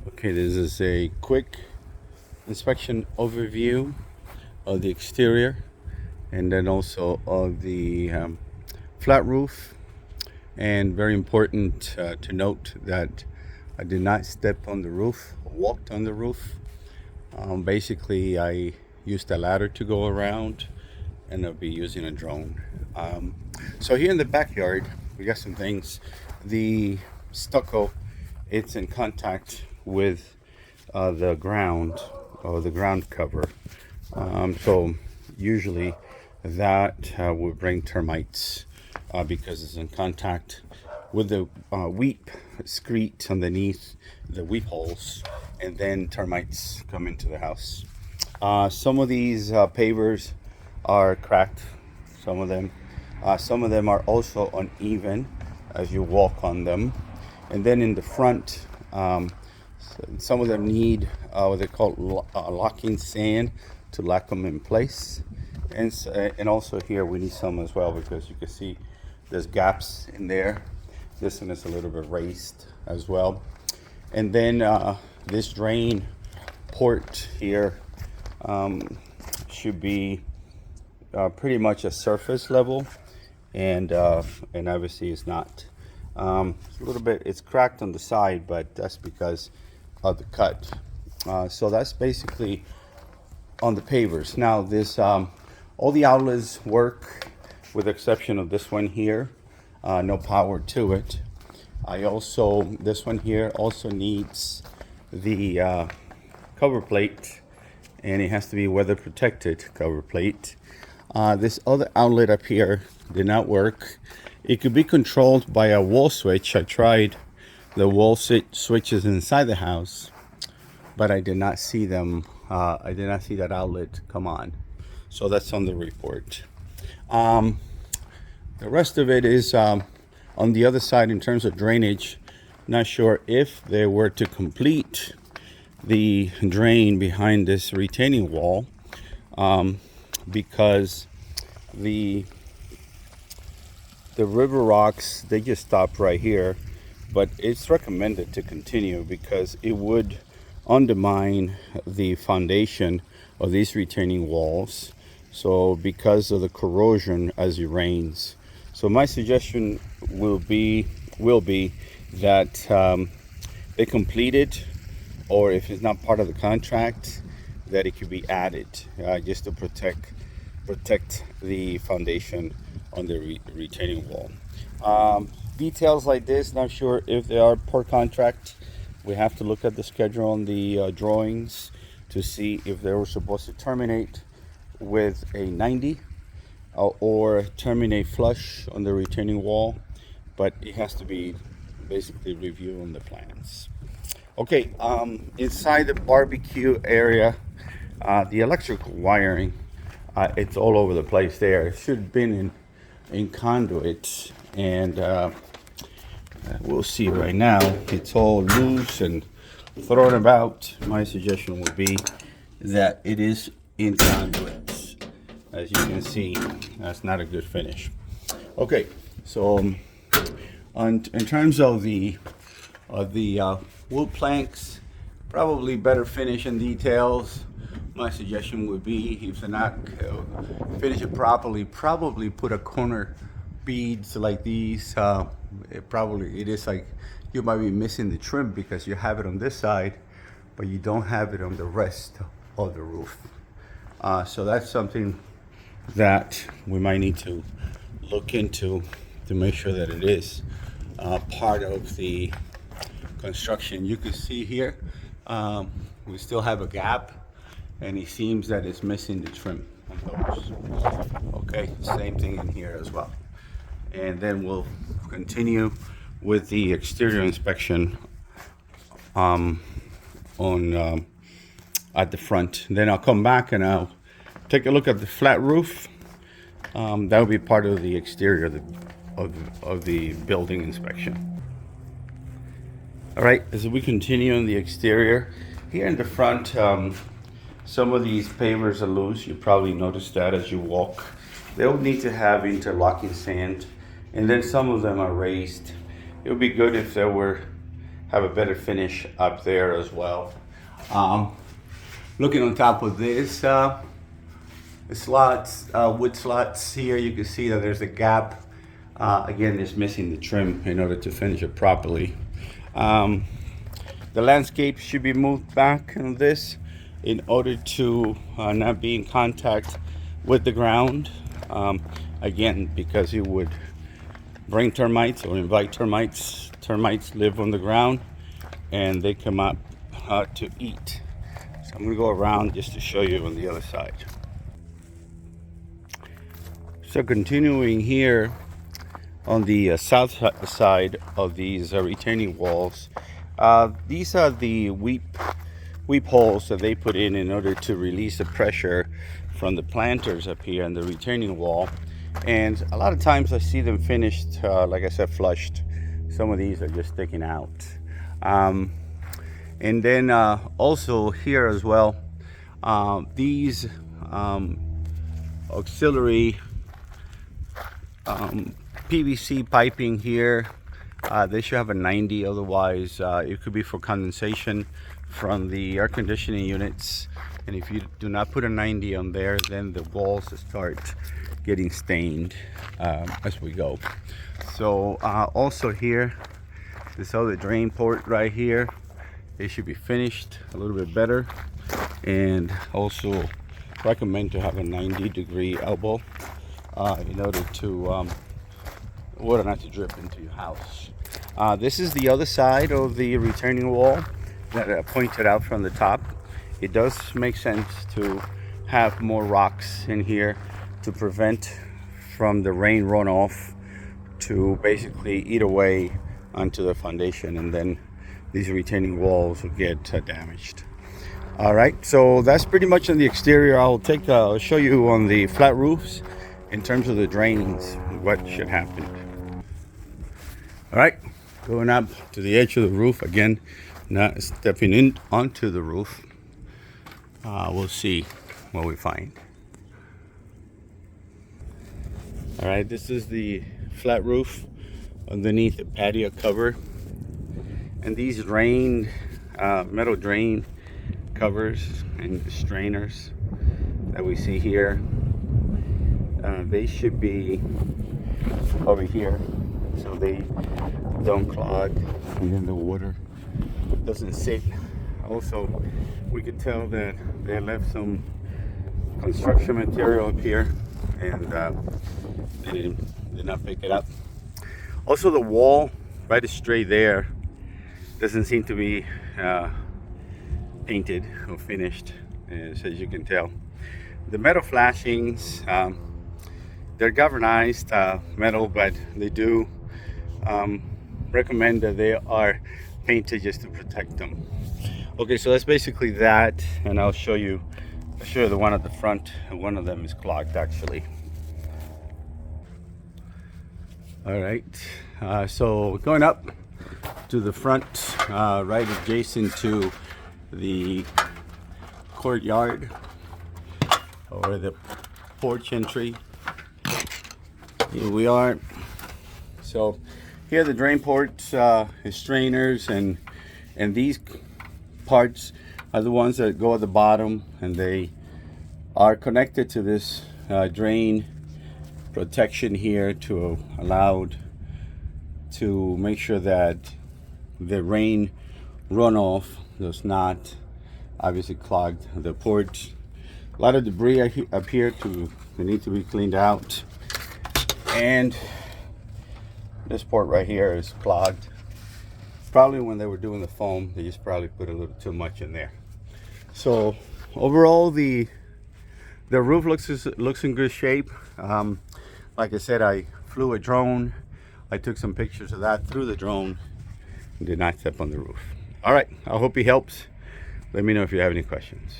Okay, this is a quick inspection overview of the exterior and then also of the flat roof. And very important to note that I did not step on the roof, walked on the roof. Basically, I used a ladder to go around and I'll be using a drone. So here in the backyard, we got some things. The stucco, it's in contact with the ground or the ground cover. So usually that will bring termites because it's in contact with the weep screed underneath the weep holes, and then termites come into the house. Some of these pavers are cracked, some of them. Some of them are also uneven as you walk on them. And then in the front, some of them need what they call locking sand to lock them in place. And also here we need some as well, because you can see there's gaps in there. This one is a little bit raised as well. And then this drain port here should be pretty much a surface level, and obviously it's not. It's a little bit, it's cracked on the side, but that's because of the cut. So that's basically on the pavers. Now this all the outlets work with the exception of this one here. No power to it. This one here also needs the cover plate, and it has to be weather protected cover plate. This other outlet up here did not work. It could be controlled by a wall switch. I tried the wall switches inside the house, but I did not see them. I did not see that outlet come on. So that's on the report. The rest of it is on the other side in terms of drainage. Not sure if they were to complete the drain behind this retaining wall, because the river rocks, they just stop right here. But it's recommended to continue because it would undermine the foundation of these retaining walls. So because of the corrosion as it rains. So my suggestion will be that they complete it, or if it's not part of the contract, that it could be added just to protect the foundation on the retaining wall. Details like this, not sure if they are per contract. We have to look at the schedule on the drawings to see if they were supposed to terminate with a 90 or terminate flush on the retaining wall, but it has to be basically reviewed on the plans. Okay, inside the barbecue area, the electrical wiring, it's all over the place there. It should have been in conduit, and we'll see right now. It's all loose and thrown about. My suggestion would be that it is in conduit. As you can see, that's not a good finish. Okay, so in terms of the wood planks, probably better finish and details. My suggestion would be, if they're not finish it properly, probably put a corner beads like these. It is like you might be missing the trim because you have it on this side, but you don't have it on the rest of the roof. So that's something that we might need to look into to make sure that it is part of the construction. You can see here we still have a gap, and it seems that it's missing the trim on those. Okay, same thing in here as well. And then we'll continue with the exterior inspection at the front. Then I'll come back and I'll take a look at the flat roof. That will be part of the exterior of the building inspection. All right, as we continue on the exterior, here in the front, some of these pavers are loose. You probably noticed that as you walk. They'll need to have interlocking sand, and then some of them are raised. It would be good if there were have a better finish up there as well. Looking on top of this, the slots, wood slots here, you can see that there's a gap. Again, it's missing the trim in order to finish it properly. The landscape should be moved back on this in order to not be in contact with the ground. Again, because it would bring termites or invite termites. Termites live on the ground and they come up to eat. So I'm gonna go around just to show you on the other side. So continuing here on the south side of these retaining walls, these are the weep holes that they put in order to release the pressure from the planters up here in the retaining wall. And a lot of times I see them finished, like I said, flushed. Some of these are just sticking out. And then also here as well, these auxiliary PVC piping here, they should have a 90, otherwise it could be for condensation from the air conditioning units. And if you do not put a 90 on there, then the walls start getting stained as we go. So also here, this other drain port right here, it should be finished a little bit better, and also recommend to have a 90-degree elbow in order to water not to drip into your house. This is the other side of the retaining wall that I pointed out from the top. It does make sense to have more rocks in here to prevent from the rain runoff to basically eat away onto the foundation, and then these retaining walls will get damaged. All right, so that's pretty much on the exterior. I'll show you on the flat roofs in terms of the drains what should happen. All right, going up to the edge of the roof again, not stepping in onto the roof. We'll see what we find. All right, this is the flat roof underneath the patio cover, and these metal drain covers and strainers that we see here, they should be over here so they don't clog and then the water doesn't sit. Also, we could tell that they left some construction material up here and they did not pick it up. Also, the wall right straight there doesn't seem to be painted or finished, as you can tell. The metal flashings, they're galvanized metal, but they do recommend that they are painted just to protect them. Okay, so that's basically that, and I'll show you the one at the front. One of them is clogged actually. All right, so going up to the front, right adjacent to the courtyard or the porch entry, here we are. So here are the drain ports, strainers, and these parts are the ones that go at the bottom, and they are connected to this drain protection here to allow to make sure that the rain runoff does not obviously clog the ports. A lot of debris up here they need to be cleaned out, and this port right here is clogged. Probably when they were doing the foam, they just probably put a little too much in there. So overall, the roof looks in good shape. Like I said, I flew a drone. I took some pictures of that through the drone and did not step on the roof. All right, I hope he helps. Let me know if you have any questions.